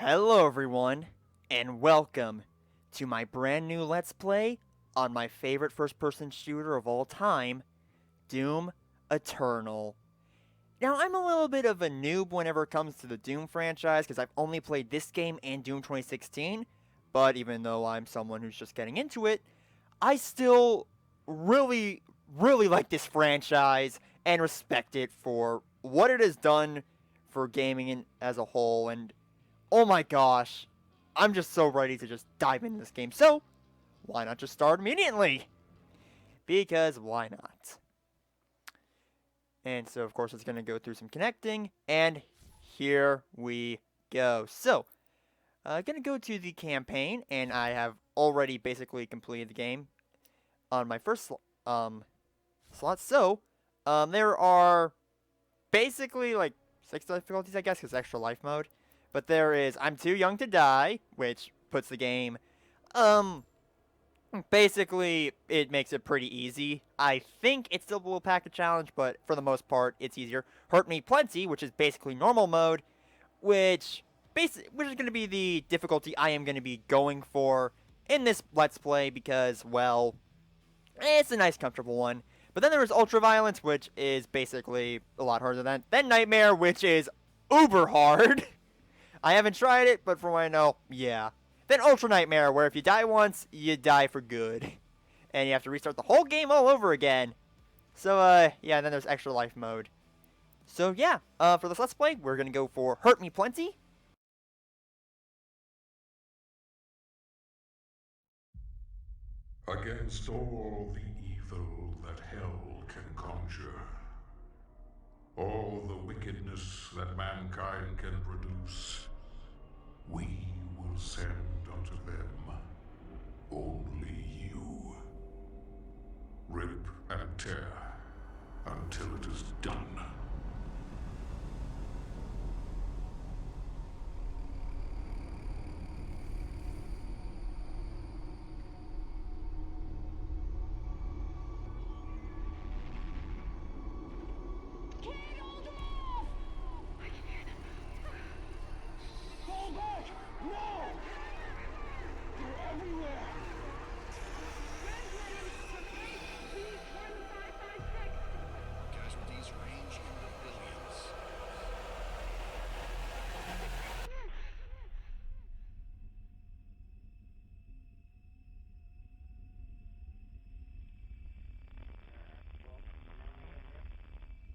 Hello everyone, and welcome to my brand new Let's Play on my favorite first-person shooter of all time, Doom Eternal. Now, I'm a little bit of a noob whenever it comes to the Doom franchise, because I've only played this game and Doom 2016, but even though I'm someone who's just getting into it, I still really like this franchise and respect it for what it has done for gaming as a whole, and oh my gosh, I'm just so ready to just dive into this game. So, why not just start immediately? Because why not? And so, of course, it's going to go through some connecting, and here we go. So, I'm going to go to the campaign, and I have already basically completed the game on my first slot. So, there are basically like 6 difficulties, I guess, because extra life mode. But there is I'm Too Young to Die, which puts the game, basically, it makes it pretty easy. I think it still will pack a challenge, but for the most part, it's easier. Hurt Me Plenty, which is basically normal mode, which is going to be the difficulty I am going to be going for in this Let's Play because, well, it's a nice, comfortable one. But then there is Ultra Violence, which is basically a lot harder than that. Then Nightmare, which is uber hard. I haven't tried it, but from what I know, yeah. Then Ultra Nightmare, where if you die once, you die for good. And you have to restart the whole game all over again. So, yeah, and then there's Extra Life mode. So, yeah, for this Let's Play, we're gonna go for Hurt Me Plenty. Against all the evil that hell can conjure, all the wickedness that mankind can produce, we will send unto them only you. Rip and tear until it is done.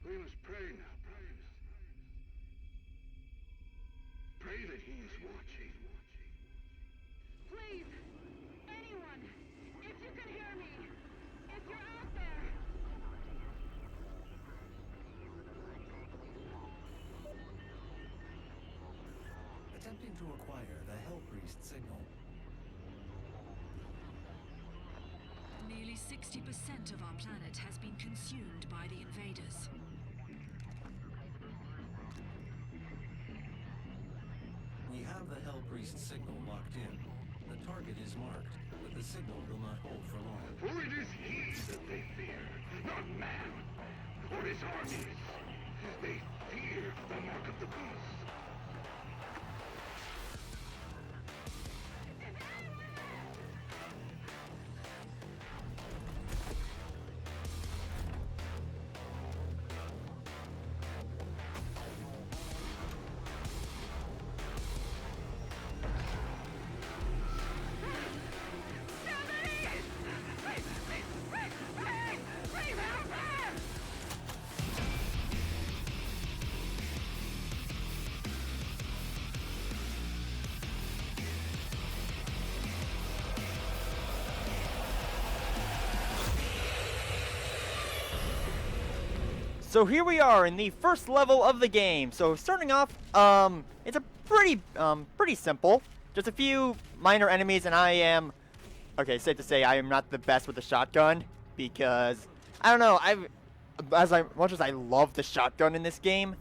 We must pray now, brothers. Pray that he is watching. Please, anyone, if you can hear me, if you're out there. Attempting to acquire the Hell Priest signal. Nearly 60% of our planet has been consumed by the invaders. We have the Hell Priest signal locked in. The target is marked, but the signal will not hold for long. For it is he that they fear, not man, or his armies. They fear the mark of the beast. So here we are in the first level of the game. So starting off, it's a pretty simple. Just a few minor enemies, and I am, okay, safe to say I am not the best with the shotgun because I don't know. As much as I love the shotgun in this game,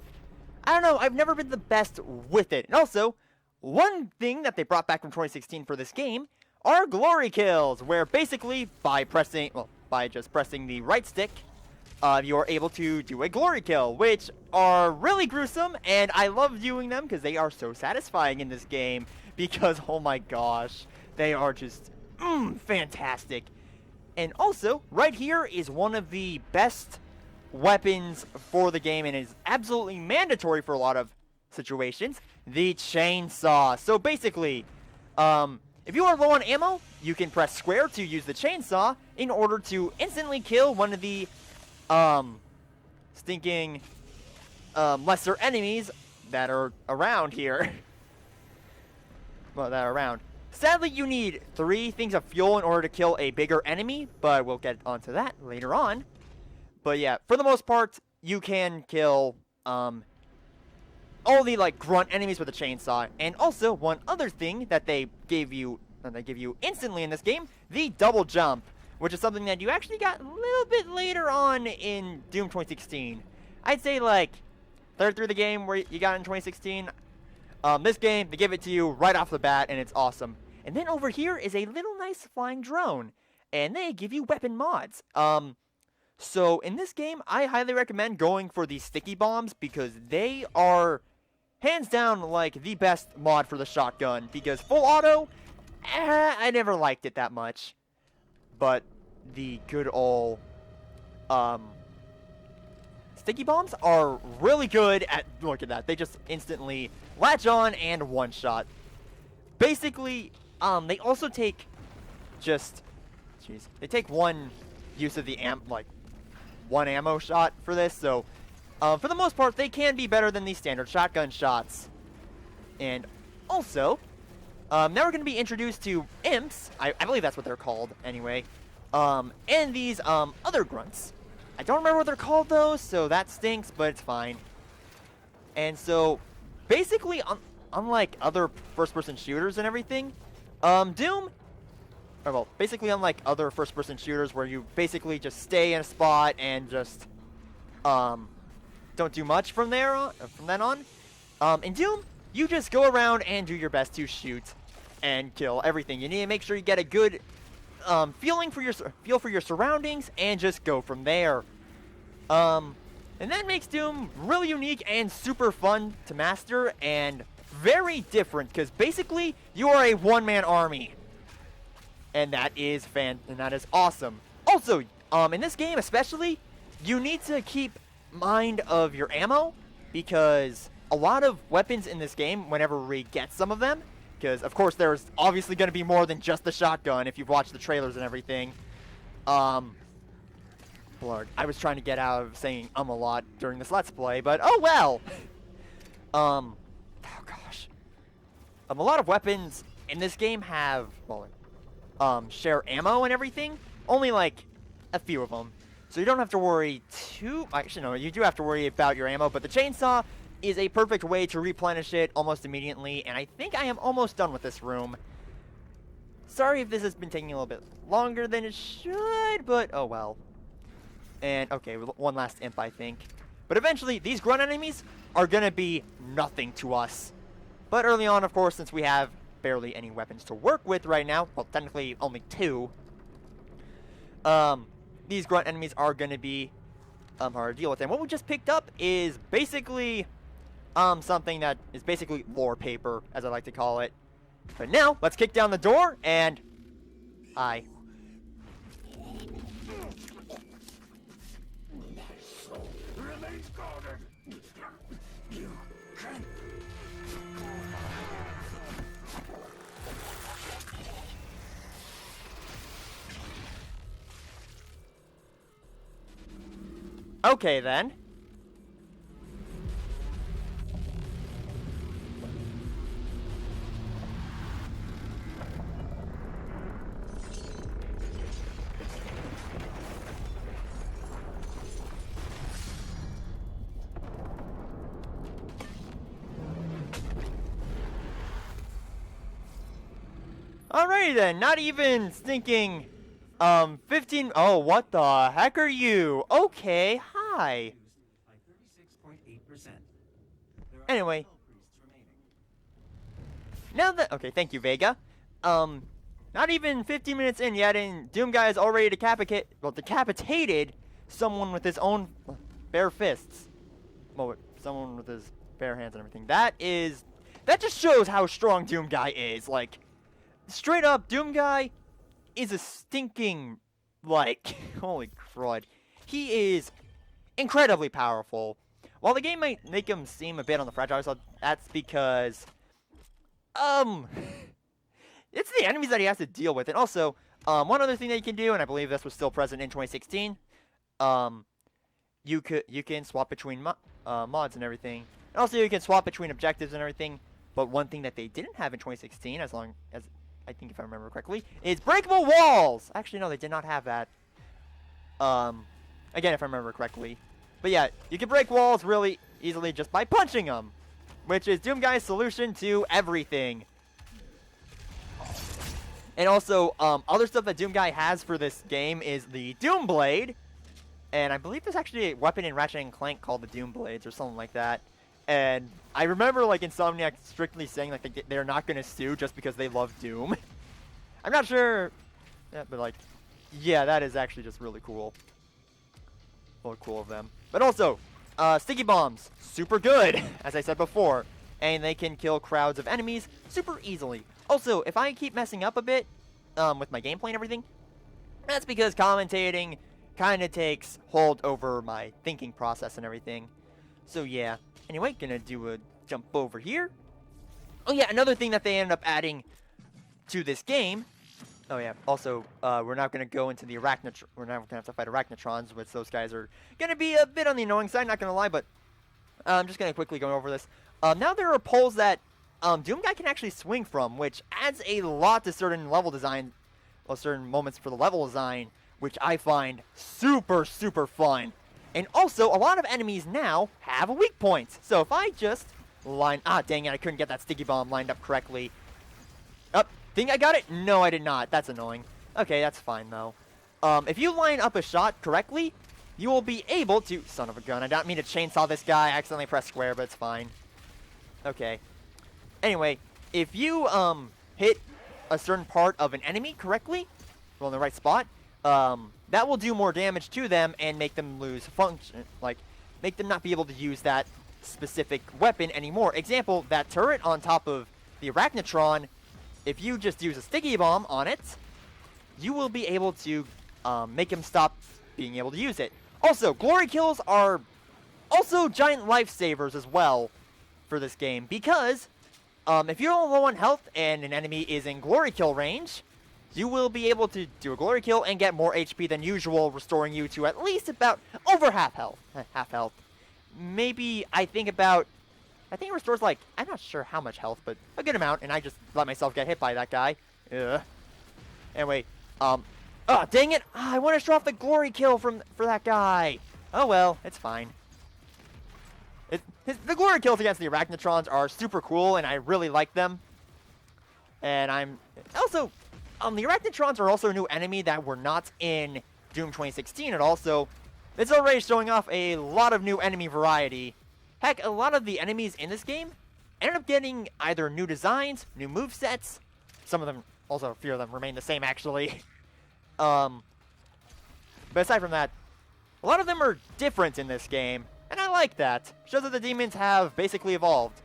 I don't know. I've never been the best with it. And also, one thing that they brought back from 2016 for this game are glory kills, where basically by just pressing the right stick, you are able to do a glory kill, which are really gruesome, and I love doing them because they are so satisfying in this game. Because, oh my gosh, they are just fantastic. And also, right here is one of the best weapons for the game, and is absolutely mandatory for a lot of situations, the chainsaw. So basically, if you are low on ammo, you can press square to use the chainsaw in order to instantly kill one of the stinking lesser enemies that are around here. Well, that are around. Sadly, you need 3 things of fuel in order to kill a bigger enemy, but we'll get onto that later on. But yeah, for the most part, you can kill all the like grunt enemies with a chainsaw. And also, one other thing that they give you instantly in this game, the double jump, which is something that you actually got a little bit later on in Doom 2016. I'd say like third through the game where you got it in 2016. This game, they give it to you right off the bat, and it's awesome. And then over here is a little nice flying drone, and they give you weapon mods. So in this game, I highly recommend going for these sticky bombs because they are hands down like the best mod for the shotgun. Because full auto, I never liked it that much. But the good old sticky bombs are really good at, look at that, they just instantly latch on and one shot. Basically, they also take they take one use of the one ammo shot for this, so for the most part, they can be better than the standard shotgun shots. And also, now we're going to be introduced to Imps, I believe that's what they're called anyway, and these other grunts. I don't remember what they're called though, so that stinks, but it's fine. And so, basically, unlike other first-person shooters and everything, basically unlike other first-person shooters where you basically just stay in a spot and just don't do much from then on, in Doom, you just go around and do your best to shoot and kill everything. You need to make sure you get a good feel for your surroundings and just go from there. And that makes Doom really unique and super fun to master and very different because basically you are a one-man army. And that is awesome. Also, in this game especially, you need to keep mind of your ammo because a lot of weapons in this game, whenever we get some of them, because of course there's obviously going to be more than just the shotgun if you've watched the trailers and everything. Lord, I was trying to get out of saying a lot during this Let's Play, but oh well! Oh gosh. A lot of weapons in this game have, share ammo and everything. Only like a few of them. So you don't have to worry actually no, you do have to worry about your ammo, but the chainsaw is a perfect way to replenish it almost immediately, and I think I am almost done with this room. Sorry if this has been taking a little bit longer than it should, but oh well. And, okay, one last imp, I think. But eventually, these grunt enemies are gonna be nothing to us. But early on, of course, since we have barely any weapons to work with right now, well, technically only 2, these grunt enemies are gonna be hard to deal with. And what we just picked up is basically something that is basically lore paper, as I like to call it. But now, let's kick down the door and... Hi. Remains guarded. You can. Okay, then. Alrighty then, not even stinking, 15, oh, what the heck are you? Okay, hi. Anyway. Now that, okay, thank you, Vega. Not even 15 minutes in yet, and Doom Guy is already decapitated someone with his own bare fists. Well, someone with his bare hands and everything. That just shows how strong Doom Guy is. Like, straight up, Doom Guy is a stinking, like, holy crud. He is incredibly powerful. While the game might make him seem a bit on the fragile side, that's because, it's the enemies that he has to deal with. And also, one other thing that you can do, and I believe this was still present in 2016, you can swap between mods and everything. And also, you can swap between objectives and everything. But one thing that they didn't have in 2016, as long as, I think if I remember correctly, is Breakable Walls! Actually, no, they did not have that. Again, if I remember correctly. But yeah, you can break walls really easily just by punching them, which is Doom Guy's solution to everything. And also, other stuff that Doom Guy has for this game is the Doom Blade. And I believe there's actually a weapon in Ratchet & Clank called the Doom Blades or something like that. And I remember, like, Insomniac strictly saying, like, they're not going to sue just because they love Doom. I'm not sure, yeah, but, like, yeah, that is actually just really cool. Really cool of them. But also, sticky bombs, super good, as I said before. And they can kill crowds of enemies super easily. Also, if I keep messing up a bit with my gameplay and everything, that's because commentating kind of takes hold over my thinking process and everything. So, yeah. Anyway, gonna do a jump over here. Oh yeah, another thing that they ended up adding to this game. Oh yeah, also, we're not gonna go into the Arachnotron. We're not gonna have to fight Arachnotrons, which those guys are gonna be a bit on the annoying side, not gonna lie, but I'm just gonna quickly go over this. Now there are poles that Doom Guy can actually swing from, which adds a lot to certain level design, well, certain moments for the level design, which I find super, super fun. And also, a lot of enemies now have weak points. So if I just dang it, I couldn't get that sticky bomb lined up correctly. Think I got it? No, I did not. That's annoying. Okay, that's fine, though. If you line up a shot correctly, you will be able to... Son of a gun, I don't mean to chainsaw this guy. I accidentally pressed square, but it's fine. Okay. Anyway, if you, hit a certain part of an enemy correctly, well, in the right spot, that will do more damage to them and make them lose function. Like, make them not be able to use that specific weapon anymore. Example, that turret on top of the Arachnotron, if you just use a sticky bomb on it, you will be able to make him stop being able to use it. Also, glory kills are also giant lifesavers as well for this game, because if you're low on health and an enemy is in glory kill range, you will be able to do a glory kill and get more HP than usual, restoring you to at least about over half health. Maybe, I think it restores, like, I'm not sure how much health, but a good amount, and I just let myself get hit by that guy. Ugh. Anyway, dang it! I want to show off the glory kill for that guy. Oh well, it's fine. The glory kills against the Arachnotrons are super cool, and I really like them. And I'm also... the Arachnotrons are also a new enemy that were not in Doom 2016 at all, so it's already showing off a lot of new enemy variety. Heck, a lot of the enemies in this game ended up getting either new designs, new movesets. Some of them, also a few of them, remain the same, actually. But aside from that, a lot of them are different in this game, and I like that. Shows that the demons have basically evolved.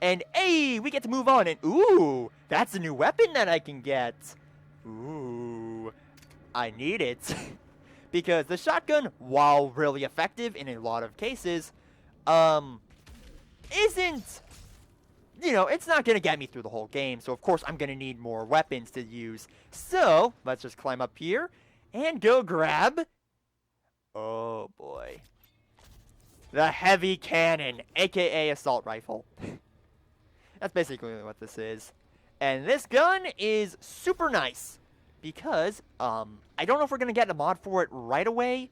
And, hey, we get to move on, and ooh, that's a new weapon that I can get. Ooh, I need it. Because the shotgun, while really effective in a lot of cases, isn't, it's not going to get me through the whole game. So, of course, I'm going to need more weapons to use. So, let's just climb up here and go grab, oh boy, the heavy cannon, aka assault rifle. That's basically what this is. And this gun is super nice because, I don't know if we're going to get a mod for it right away,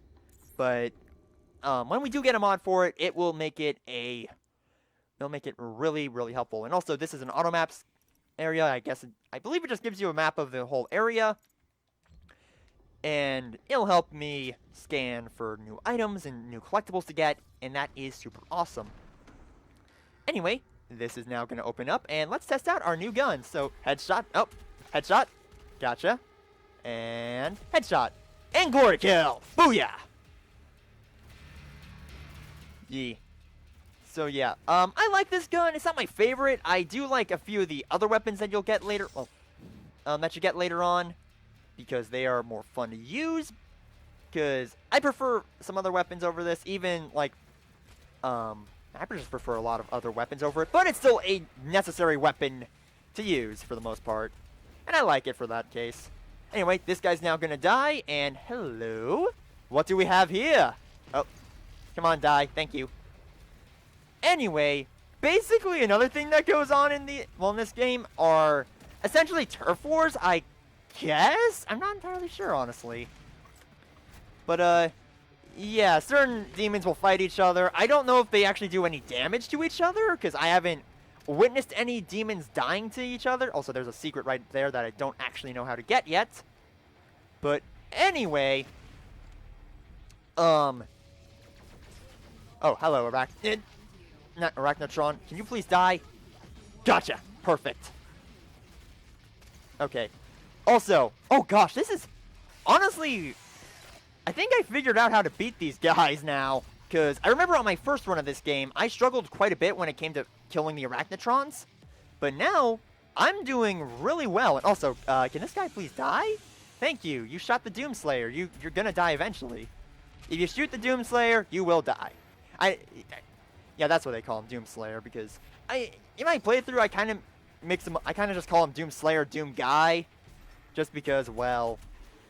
but when we do get a mod for it, it will make it really, really helpful. And also, this is an auto maps area. I believe it just gives you a map of the whole area. And it'll help me scan for new items and new collectibles to get, and that is super awesome. Anyway, this is now going to open up, and let's test out our new gun. So, headshot. Oh, headshot. Gotcha. And headshot. And glory kill. Booyah. Yeah. So yeah, I like this gun. It's not my favorite. I do like a few of the other weapons that you'll get later. Well, that you get later on, because they are more fun to use. Because I prefer some other weapons over this. Even like, I just prefer a lot of other weapons over it. But it's still a necessary weapon to use for the most part, and I like it for that case. Anyway, this guy's now gonna die. And hello, what do we have here? Oh, come on, die. Thank you. Anyway, basically another thing that goes on in this game are essentially turf wars, I guess? I'm not entirely sure, honestly. But, yeah, certain demons will fight each other. I don't know if they actually do any damage to each other, because I haven't witnessed any demons dying to each other. Also, there's a secret right there that I don't actually know how to get yet. But, anyway, oh, hello, Arachnid. Not Arachnotron. Can you please die? Gotcha. Perfect. Okay. Also, oh gosh, this is honestly, I think I figured out how to beat these guys now. Because I remember on my first run of this game, I struggled quite a bit when it came to killing the Arachnotrons. But now, I'm doing really well. And also, can this guy please die? Thank you. You shot the Doomslayer. You're gonna die eventually. If you shoot the Doomslayer, you will die. Yeah, that's what they call him, Doomslayer, because in my playthrough, I kind of just call him Doomslayer, Doom Guy, just because, well,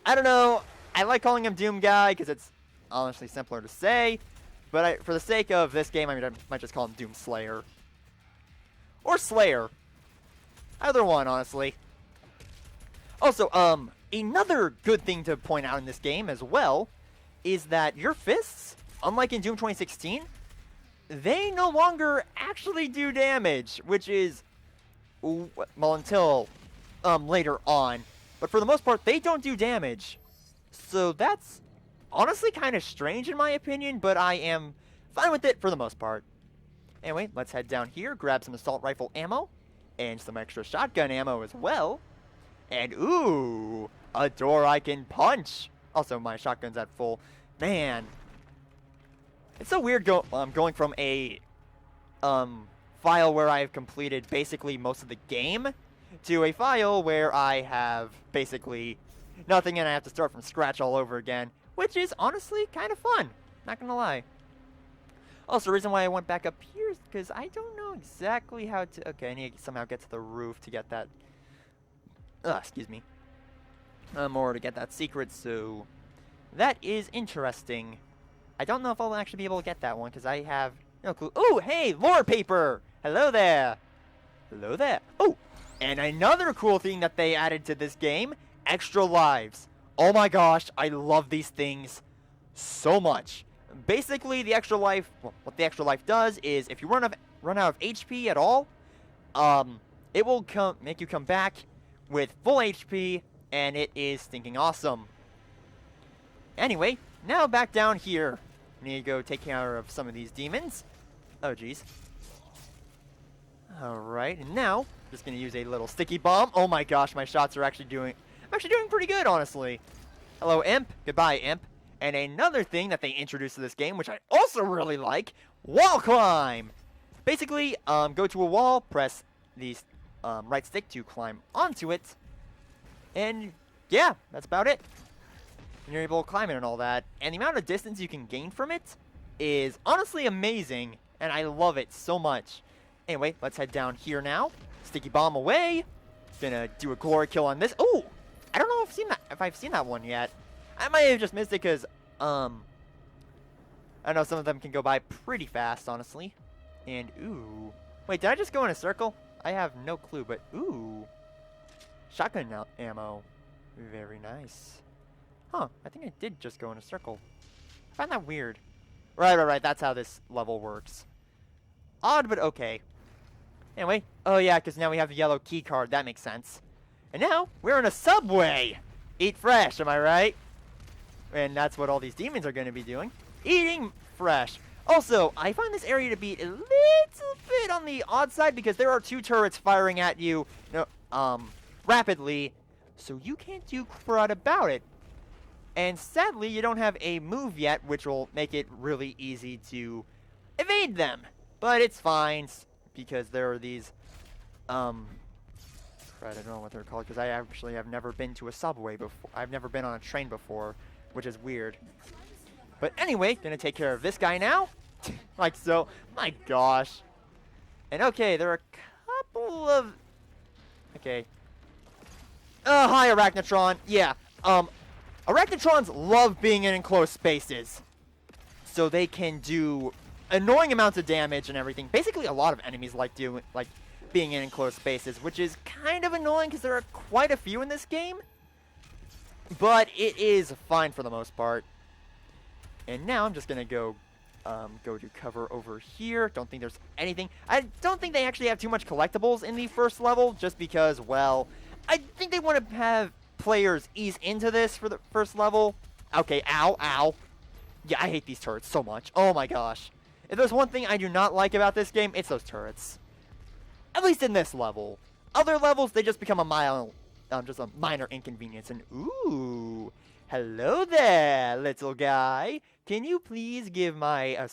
I don't know, I like calling him Doom Guy, because it's honestly simpler to say, but for the sake of this game, I might just call him Doomslayer. Or Slayer. Either one, honestly. Also, another good thing to point out in this game as well, is that your fists, unlike in Doom 2016, they no longer actually do damage, which is, well, until later on. But for the most part, they don't do damage. So that's honestly kind of strange in my opinion, but I am fine with it for the most part. Anyway, let's head down here, grab some assault rifle ammo, and some extra shotgun ammo as well. And ooh, a door I can punch. Also, my shotgun's at full. Man. It's so weird going from a file where I've completed basically most of the game to a file where I have basically nothing and I have to start from scratch all over again, which is honestly kind of fun, not gonna lie. Also, the reason why I went back up here is because I don't know exactly how to... Okay, I need to somehow get to the roof to get that... excuse me. Or to get that secret, so... That is interesting. I don't know if I'll actually be able to get that one, because I have no clue. Ooh, hey, lore paper! Hello there! Hello there! Oh, and another cool thing that they added to this game, extra lives. Oh my gosh, I love these things so much. Basically, the extra life, well, what the extra life does is, if you run out of HP at all, it will make you come back with full HP, and it is stinking awesome. Anyway, now back down here. I need to go take care of some of these demons. Oh, jeez. Alright, and now, just going to use a little sticky bomb. Oh my gosh, my shots are actually doing... I'm actually doing pretty good, honestly. Hello, Imp. Goodbye, Imp. And another thing that they introduced to this game, which I also really like, wall climb! Basically, go to a wall, press the right stick to climb onto it, and yeah, that's about it. And you're able to climb it and all that. And the amount of distance you can gain from it is honestly amazing, and I love it so much. Anyway, let's head down here now. Sticky bomb away. Gonna do a glory kill on this. Oh, I don't know if I've seen that one yet. I might have just missed it because, I know some of them can go by pretty fast, honestly. And, ooh. Wait, did I just go in a circle? I have no clue, but, ooh. Shotgun ammo. Very nice. Huh, I think I did just go in a circle. I find that weird. Right, that's how this level works. Odd, but okay. Anyway, oh yeah, because now we have the yellow key card. That makes sense. And now, we're in a subway! Eat fresh, am I right? And that's what all these demons are going to be doing. Eating fresh. Also, I find this area to be a little bit on the odd side because there are two turrets firing at you, rapidly, so you can't do crud about it. And sadly, you don't have a move yet, which will make it really easy to evade them. But it's fine, because there are these, I don't know what they're called, because I actually have never been to a subway before. I've never been on a train before, which is weird. But anyway, gonna take care of this guy now. Like so. My gosh. And okay, there are a couple of... Okay. Hi, Arachnotron. Yeah, Arachnotrons love being in enclosed spaces. So they can do annoying amounts of damage and everything. Basically, a lot of enemies like being in enclosed spaces, which is kind of annoying because there are quite a few in this game. But it is fine for the most part. And now I'm just gonna go to cover over here. Don't think there's anything. I don't think they actually have too much collectibles in the first level, just because, well, I think they want to have players ease into this for the first level. Okay, ow, ow. Yeah, I hate these turrets so much. Oh my gosh. If there's one thing I do not like about this game, it's those turrets. At least in this level. Other levels, they just become just a minor inconvenience. And ooh, hello there, little guy. Can you please give my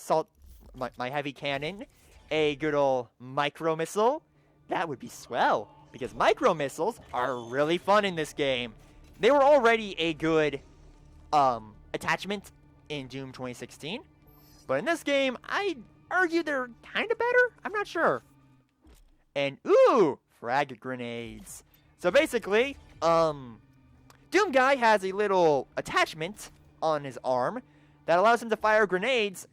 my heavy cannon a good old micro missile? That would be swell, because micro missiles are really fun in this game. They were already a good attachment in Doom 2016, but in this game, I'd argue they're kind of better. I'm not sure. And ooh, frag grenades. So basically, Doom Guy has a little attachment on his arm that allows him to fire grenades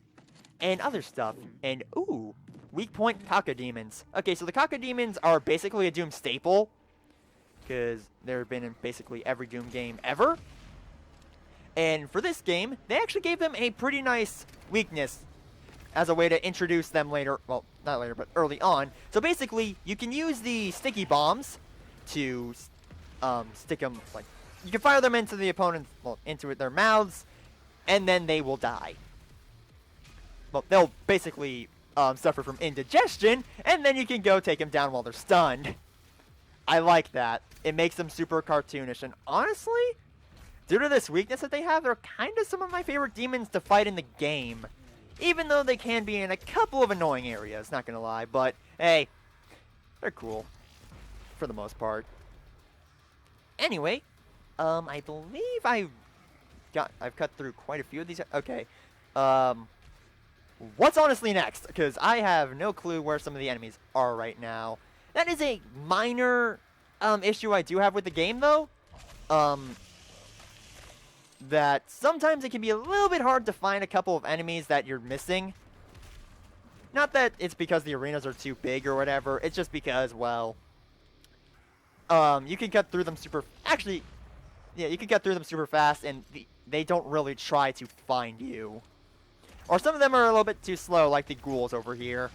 and other stuff. And ooh, weak point Cacodemons. Okay, so the Cacodemons are basically a Doom staple, because they've been in basically every Doom game ever. And for this game, they actually gave them a pretty nice weakness as a way to introduce them later. Well, not later, but early on. So basically, you can use the sticky bombs to stick them, like, you can fire them into the opponent's, well, into their mouths, and then they will die. Well, they'll basically suffer from indigestion, and then you can go take them down while they're stunned. I like that. It makes them super cartoonish, and honestly, due to this weakness that they have, they're kind of some of my favorite demons to fight in the game. Even though they can be in a couple of annoying areas, not gonna lie, but hey, they're cool. For the most part. Anyway, I believe I've cut through quite a few of these. Okay. What's honestly next? Because I have no clue where some of the enemies are right now. That is a minor issue I do have with the game, though. That sometimes it can be a little bit hard to find a couple of enemies that you're missing. Not that it's because the arenas are too big or whatever. It's just because, well, you can cut through them actually, yeah, you can cut through them super fast, and they don't really try to find you. Or some of them are a little bit too slow, like the ghouls over here.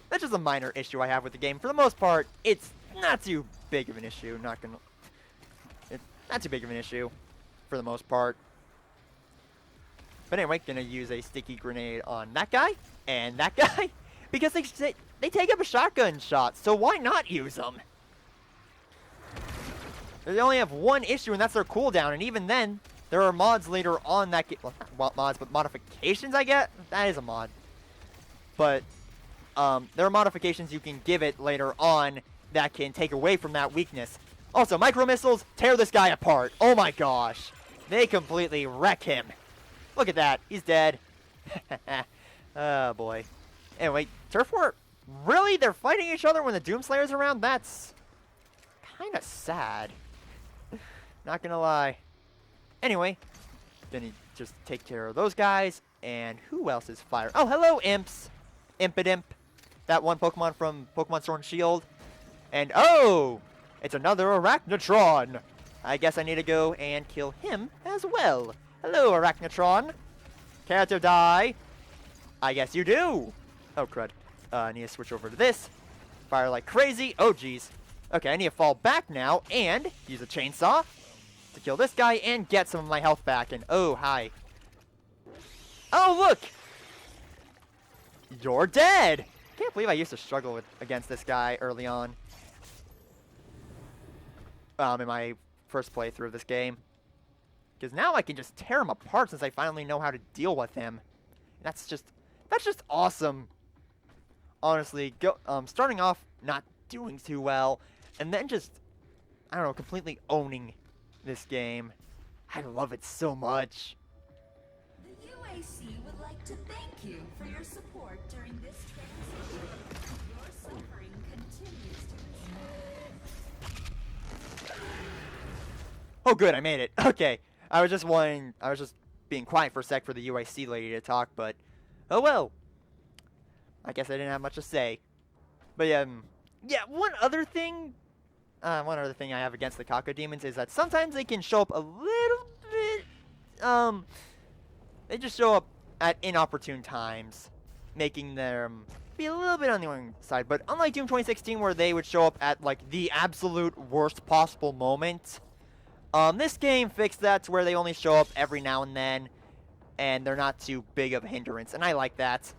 That's just a minor issue I have with the game. For the most part, it's not too big of an issue. Not too big of an issue, for the most part. But anyway, gonna use a sticky grenade on that guy and that guy, because they take up a shotgun shot, so why not use them? They only have one issue, and that's their cooldown, and even then, there are mods later on that get, well, not mods, but modifications, I get? That is a mod. But, there are modifications you can give it later on that can take away from that weakness. Also, micro missiles tear this guy apart. Oh my gosh. They completely wreck him. Look at that. He's dead. Oh boy. Anyway, Turf War. Really? They're fighting each other when the Doomslayer's around? That's kind of sad. Not gonna lie. Anyway, then you just take care of those guys. And who else is fire? Oh, hello, Imps. Impidimp. That one Pokemon from Pokemon Sword and Shield. And oh! It's another Arachnotron. I guess I need to go and kill him as well. Hello, Arachnotron. Care to die? I guess you do. Oh, crud. I need to switch over to this. Fire like crazy. Oh, jeez. Okay, I need to fall back now and use a chainsaw to kill this guy and get some of my health back. And oh, hi. Oh, look. You're dead. Can't believe I used to struggle against this guy early on. In my first playthrough of this game. Because now I can just tear him apart since I finally know how to deal with him. That's just awesome. Honestly, starting off not doing too well, and then just, I don't know, completely owning this game. I love it so much. The UAC would like to thank you for your support during this transition. Your suffering continues to extend. Oh, good, I made it. Okay, I was just being quiet for a sec for the UIC lady to talk, but oh well. I guess I didn't have much to say. But yeah, one other thing I have against the Kako demons is that sometimes they can show up a little bit, they just show up at inopportune times, making them be a little bit on the annoying side. But unlike Doom 2016, where they would show up at like the absolute worst possible moment, this game fixed that to where they only show up every now and then, and they're not too big of a hindrance, and I like that.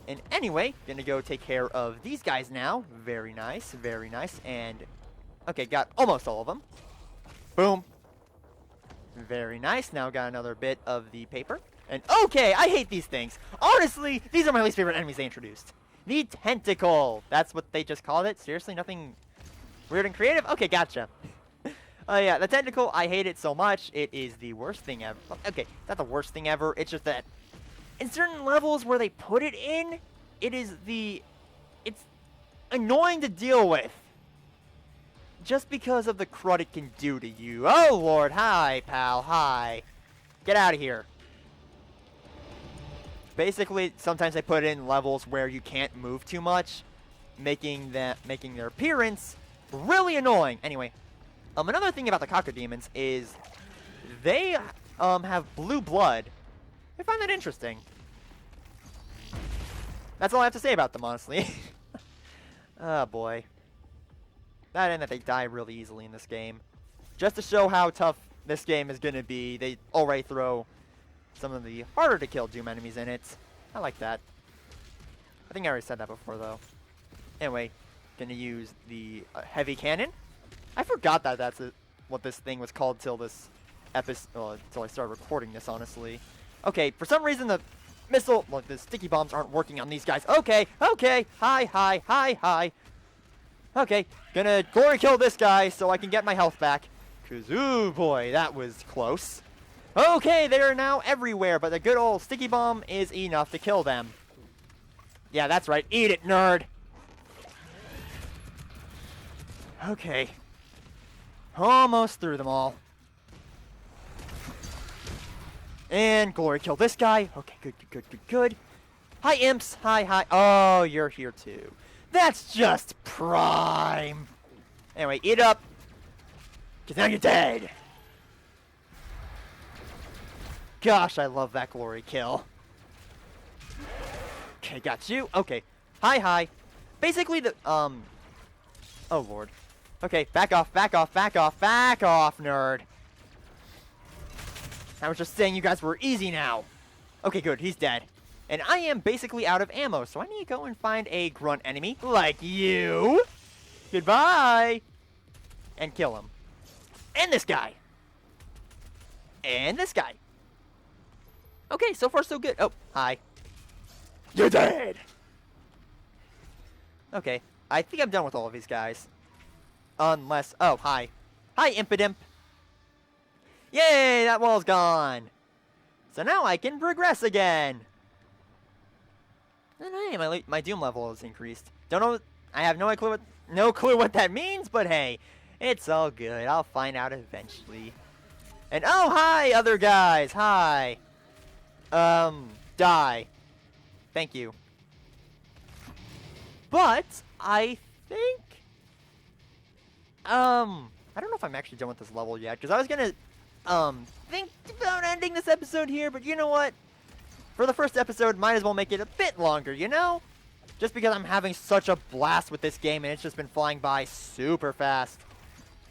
And anyway, gonna go take care of these guys now. Very nice, very nice. And, okay, got almost all of them. Boom. Very nice. Now got another bit of the paper. And, okay, I hate these things. Honestly, these are my least favorite enemies they introduced. The tentacle. That's what they just called it. Seriously, nothing weird and creative? Okay, gotcha. Yeah, the tentacle, I hate it so much. It is the worst thing ever. Okay, it's not the worst thing ever. It's just that in certain levels where they put it in, it's annoying to deal with. Just because of the crud it can do to you. Oh, Lord. Hi, pal. Hi. Get out of here. Basically, sometimes they put it in levels where you can't move too much, making their appearance really annoying. Anyway, another thing about the Kako demons is they have blue blood. I find that interesting. That's all I have to say about them, honestly. Oh, boy. That and that they die really easily in this game. Just to show how tough this game is going to be, they already throw some of the harder to kill Doom enemies in it. I like that. I think I already said that before, though. Anyway, gonna use the heavy cannon. I forgot that that's what this thing was called till this episode, till I started recording this, honestly. Okay, for some reason the the sticky bombs aren't working on these guys. Okay, hi. Okay, gonna glory kill this guy so I can get my health back. Cause, ooh boy, that was close. Okay, they are now everywhere, but the good old sticky bomb is enough to kill them. Yeah, that's right. Eat it, nerd. Okay. Almost through them all. And glory kill this guy. Okay, good. Hi, Imps. Hi. Oh, you're here too. That's just prime. Anyway, eat up. Because now you're dead. Gosh, I love that glory kill. Okay, got you. Okay. Hi. Basically, oh, Lord. Okay, back off, nerd. I was just saying you guys were easy now. Okay, good. He's dead. And I am basically out of ammo, so I need to go and find a grunt enemy like you. Goodbye. And kill him. And this guy. And this guy. Okay, so far so good. Oh, hi. You're dead. Okay, I think I'm done with all of these guys. Unless, oh, hi. Hi, Impidimp. Yay, that wall's gone. So now I can progress again. And hey, my Doom level has increased. Don't know, I have no clue what that means, but hey, it's all good. I'll find out eventually. And oh, hi, other guys. Hi. Die. Thank you. But I think I don't know if I'm actually done with this level yet, because I was gonna think about ending this episode here, but you know what? For the first episode, might as well make it a bit longer, you know? Just because I'm having such a blast with this game and it's just been flying by super fast.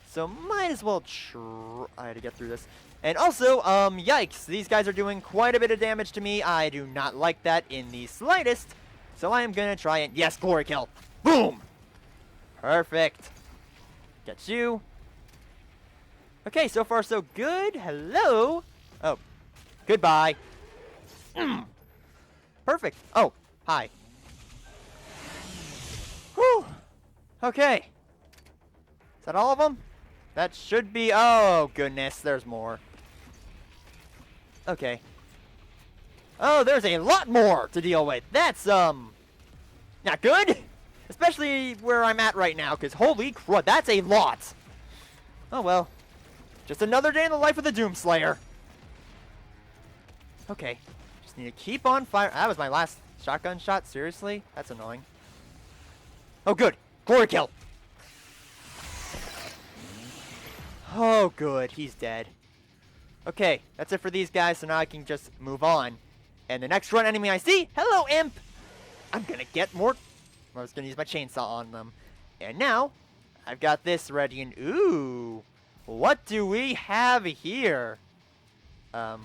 So might as well try to get through this. And also, yikes, these guys are doing quite a bit of damage to me. I do not like that in the slightest. So I am gonna try and, yes, glory kill. Boom! Perfect. Get you. Okay, so far so good. Hello. Oh, goodbye. Perfect. Oh, hi. Whew. Okay. Is that all of them? That should be... Oh, goodness. There's more. Okay. Oh, there's a lot more to deal with. That's, not good. Especially where I'm at right now, because holy crud, that's a lot. Oh, well. Just another day in the life of the Doomslayer. Okay. Just need to keep on fire. That was my last shotgun shot? Seriously? That's annoying. Oh, good. Glory kill. Oh, good. He's dead. Okay, that's it for these guys, so now I can just move on. And the next run enemy I see, hello, Imp! I'm gonna get more... I was gonna use my chainsaw on them. And now, I've got this ready, and ooh! What do we have here? I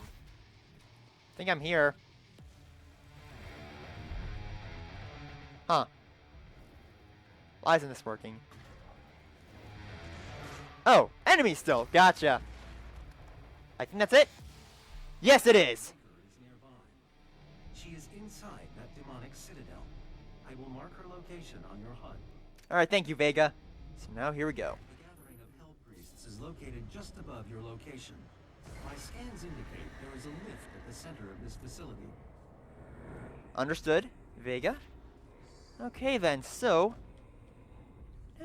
think I'm here. Huh. Why isn't this working? Oh, enemy still. Gotcha. I think that's it. Yes, it is. She is inside that demonic citadel. I will mark her location on your HUD. All right, thank you, Vega. So now here we go. The gathering of Hell Priests is located just above your location. My scans indicate there is a lift at the center of this facility. Understood, Vega. Okay then, so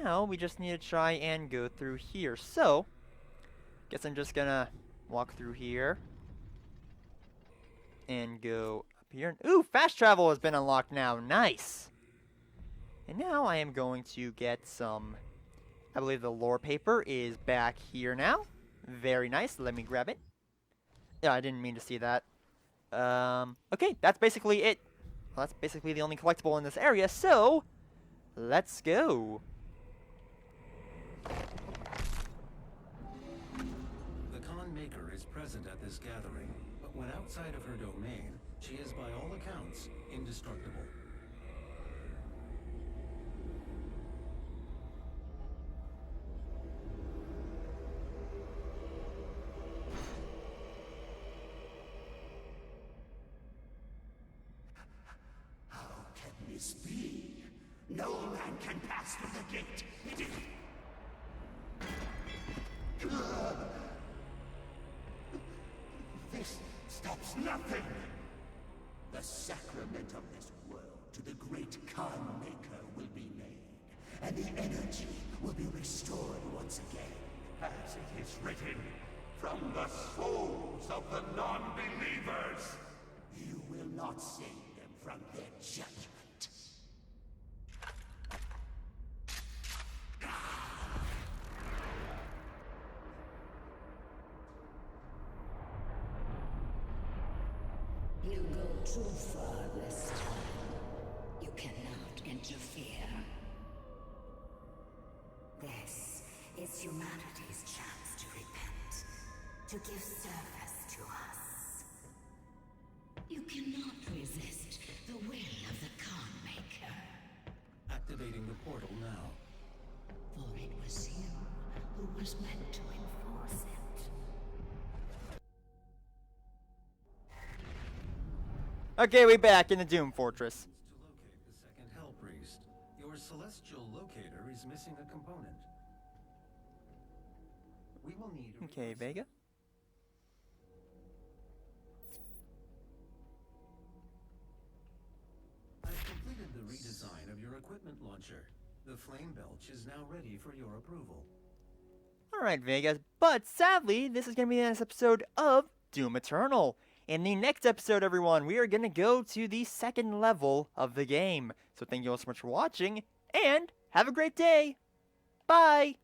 now we just need to try and go through here. So, guess I'm just gonna walk through here and go up here. Ooh, fast travel has been unlocked now. Nice. And now I am going to get some, I believe the lore paper is back here now. Very nice. Let me grab it. Yeah, I didn't mean to see that. Okay, that's basically it. Well, that's basically the only collectible in this area, so let's go. The Khan Maker is present at this gathering, but when outside of her domain, she is by all accounts indestructible. How can this be? No man can pass through the gate. It is... This stops nothing. The sacrament of this world to the great Khan Maker will be made, and the energy will be restored once again. As it is written, from the souls of the non-believers, you will not save them from their judgment. You go too far this time. You cannot interfere. This is humanity's chance to repent, to give service to us. You cannot resist the will of the Khan Maker, Activating the portal now. for it was you who was meant to enforce it. Okay, we back in the Doom Fortress. To locate the second Hell Priest, your celestial locator is missing a component. We will need a Okay, request- Vega. I've completed the redesign of your equipment launcher. The flame belch is now ready for your approval. Alright, Vegas, but sadly, this is going to be the next episode of Doom Eternal. In the next episode, everyone, we are going to go to the second level of the game. So thank you all so much for watching, and have a great day. Bye!